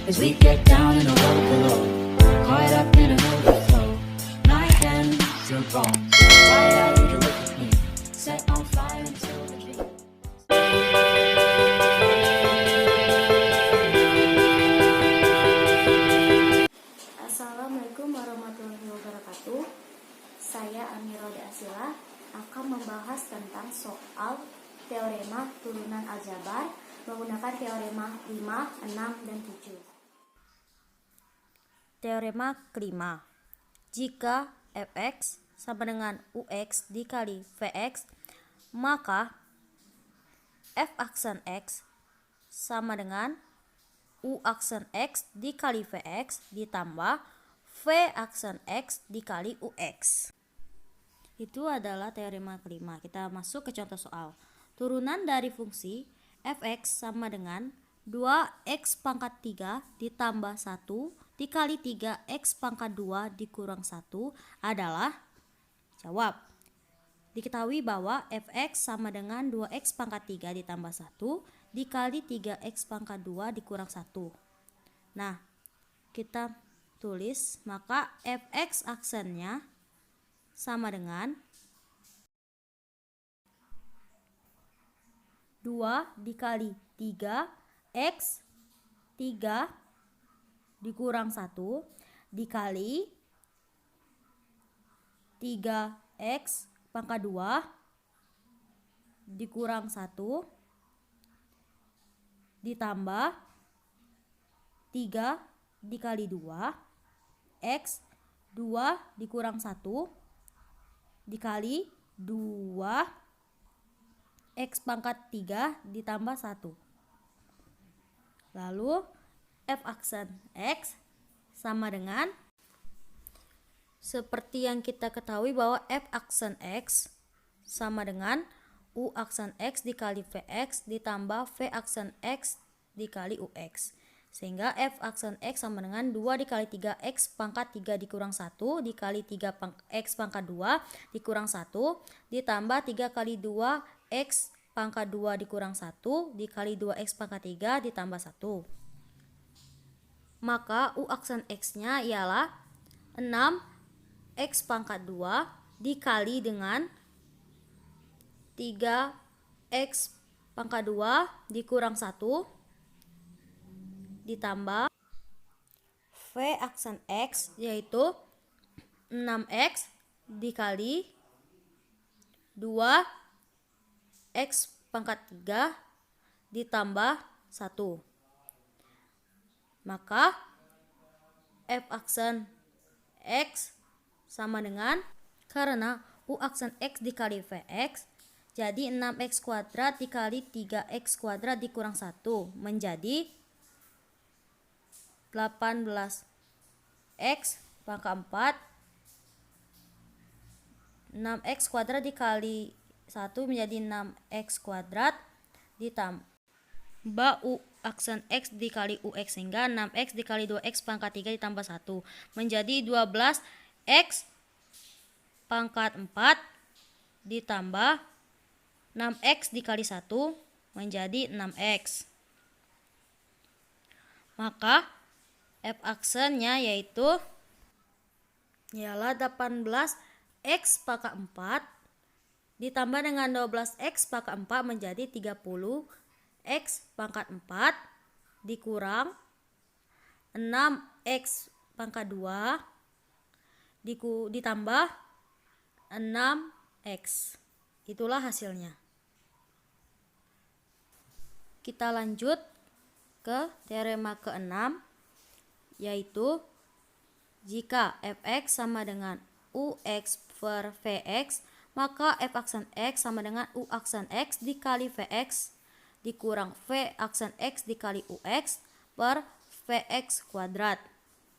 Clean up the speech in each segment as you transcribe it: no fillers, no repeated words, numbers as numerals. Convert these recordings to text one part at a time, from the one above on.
as we get down in a row below, caught up in an overflow. My hands are gone. Why are you look at me? Set on fire until the dream. Assalamualaikum warahmatullahi wabarakatuh. Saya Amirode Asila akan membahas tentang soal teorema turunan aljabar menggunakan teorema 5, 6, dan 7. Teorema kelima. Jika fx sama dengan ux dikali vx, maka f aksen x sama dengan u aksen x dikali vx ditambah v aksen x dikali ux. Itu adalah teorema kelima. Kita masuk ke contoh soal. Turunan dari fungsi fx sama dengan 2x pangkat 3 ditambah 1 dikali 3x pangkat 2 dikurang 1 adalah, jawab. Diketahui bahwa fx sama dengan 2x pangkat 3 ditambah 1 dikali 3x pangkat 2 dikurang 1. Nah, kita tulis, maka fx aksennya sama dengan 2 dikali 3x 3 dikurang 1 dikali 3x pangkat 2 dikurang 1 ditambah 3 dikali 2 x 2 dikurang 1 dikali 2 x pangkat 3 ditambah 1. Lalu f aksen x sama dengan, seperti yang kita ketahui bahwa f aksen x sama dengan u aksen x dikali vx ditambah v aksen x dikali ux. Sehingga f aksen x sama dengan 2 dikali 3x pangkat 3 dikurang 1 dikali 3x pangkat 2 dikurang 1 ditambah 3 kali 2x pangkat 2 dikurang 1 dikali 2x pangkat 3 ditambah 1. Maka u aksen x-nya ialah 6x pangkat 2 dikali dengan 3x pangkat 2 dikurang 1 ditambah v aksen x yaitu 6x dikali 2x pangkat 3 ditambah 1. Maka f aksen x sama dengan, karena u aksen x dikali vx, jadi 6x kuadrat dikali 3x kuadrat dikurang 1 menjadi 18x pangkat 4, 6x kuadrat dikali 1 menjadi 6x kuadrat ditambah u aksen x dikali ux, sehingga 6x dikali 2x pangkat 3 ditambah 1 menjadi 12x pangkat 4 ditambah 6x dikali 1 menjadi 6x. Maka f aksennya yaitu ialah 18x pangkat 4 ditambah dengan 12x pangkat 4 menjadi 30x pangkat 4 dikurang 6x pangkat 2 ditambah 6x. Itulah hasilnya. Kita lanjut ke teorema ke-6, yaitu jika fx sama dengan ux per vx, maka f aksen x sama dengan u aksen x dikali vx dikurang v aksen x dikali ux per vx kuadrat.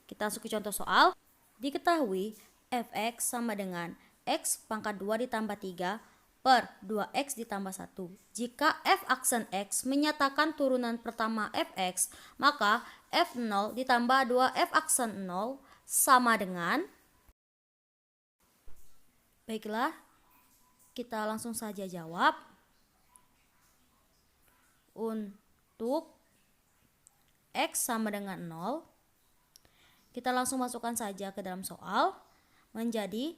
Kita masuk ke contoh soal. Diketahui fx sama dengan x pangkat 2 ditambah 3 per 2x ditambah 1. Jika f aksen x menyatakan turunan pertama fx, maka f0 ditambah 2f aksen 0 sama dengan, baiklah, kita langsung saja jawab. Untuk X sama dengan 0. Kita langsung masukkan saja ke dalam soal. Menjadi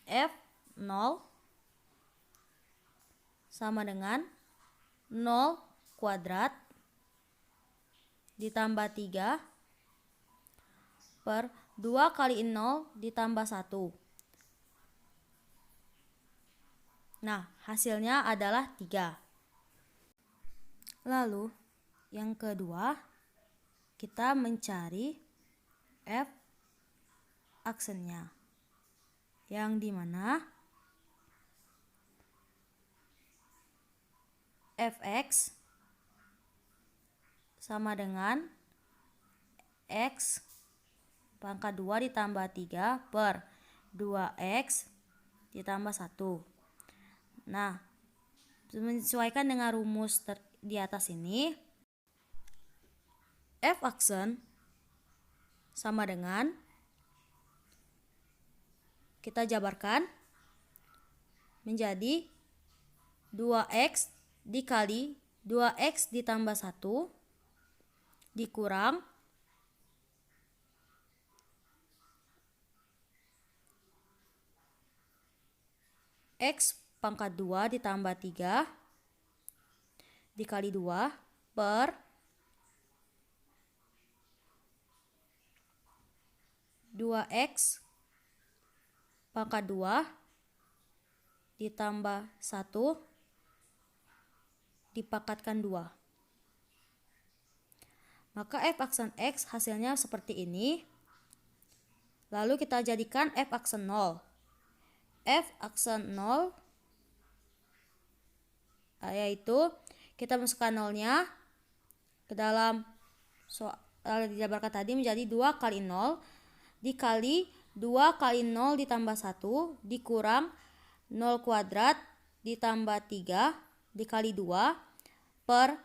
F0 sama dengan 0 kuadrat ditambah 3 per 2 kali 0 ditambah 1. Nah, hasilnya adalah 3. Lalu, yang kedua, kita mencari F aksennya, yang dimana Fx sama dengan X pangkat 2 ditambah 3 per 2X ditambah 1. Nah, menyesuaikan dengan rumus di atas ini, F aksen sama dengan, kita jabarkan menjadi 2X dikali 2X ditambah 1 dikurang X pangkat 2 ditambah 3 dikali 2 per 2X pangkat 2 ditambah 1 dipangkatkan 2. Maka F aksen X hasilnya seperti ini. Lalu kita jadikan F aksen 0. F aksen 0 yaitu kita masukkan 0-nya ke dalam soal dijabarkan tadi menjadi 2 kali 0 dikali 2 kali 0 ditambah 1 dikurang 0 kuadrat ditambah 3 dikali 2 per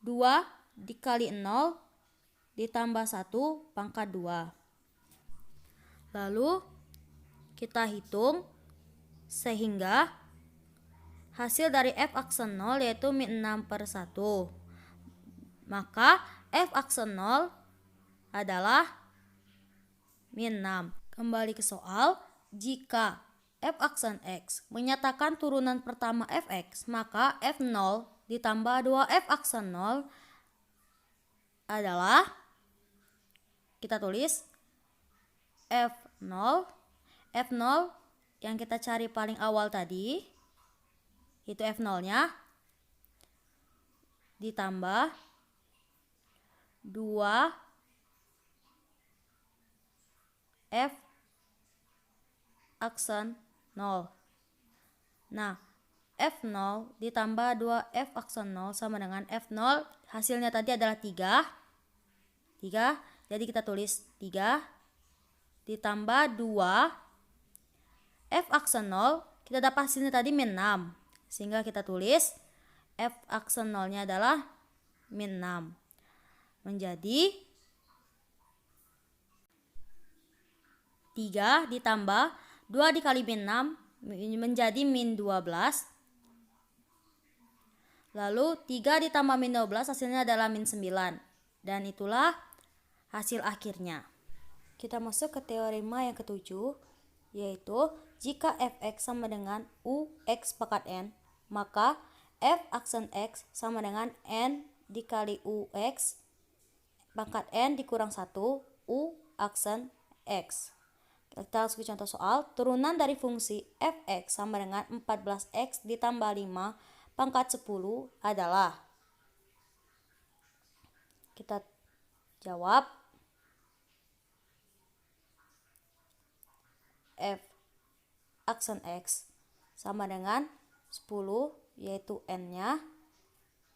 2 dikali 0 ditambah 1 pangkat 2. Lalu kita hitung sehingga hasil dari F aksen 0 yaitu min 6 per 1. Maka F aksen 0 adalah min 6. Kembali ke soal, jika F aksen X menyatakan turunan pertama Fx, maka F0 ditambah 2F aksen 0 adalah, kita tulis F0. F0 yang kita cari paling awal tadi, itu F0-nya ditambah 2 F aksen 0. Nah, F0 ditambah 2F aksen 0 sama dengan F0, hasilnya tadi adalah 3. Jadi kita tulis 3 ditambah 2 F aksen 0, kita dapat hasilnya tadi min 6. Sehingga kita tulis F aksen 0-nya adalah min 6. Menjadi 3 ditambah 2 dikali min 6 menjadi min 12. Lalu 3 ditambah min 12 hasilnya adalah min 9. Dan itulah hasil akhirnya. Kita masuk ke teorema yang ketujuh, yaitu jika Fx sama dengan Ux pangkat n, maka F aksen X sama dengan n dikali Ux pangkat n dikurang 1 U aksen X. Kita langsung ke contoh soal. Turunan dari fungsi Fx sama dengan 14x ditambah 5 pangkat 10 adalah, kita jawab F aksen X sama dengan 10 yaitu n-nya.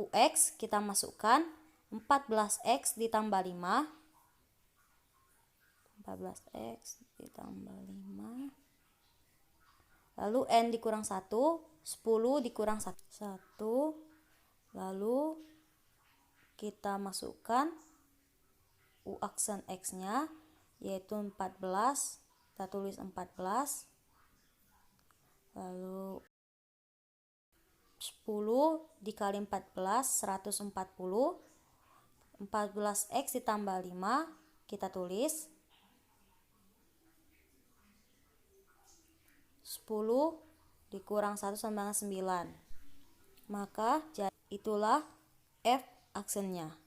Ux kita masukkan 14x ditambah 5. 14x ditambah 5. Lalu n dikurang 1, 10 dikurang 1. Lalu kita masukkan U aksen X-nya yaitu 14. Kita tulis 14. Lalu 10 dikali 14, 140. 14x ditambah 5, kita tulis 10 dikurang 1 sama dengan 9. Maka itulah f aksennya.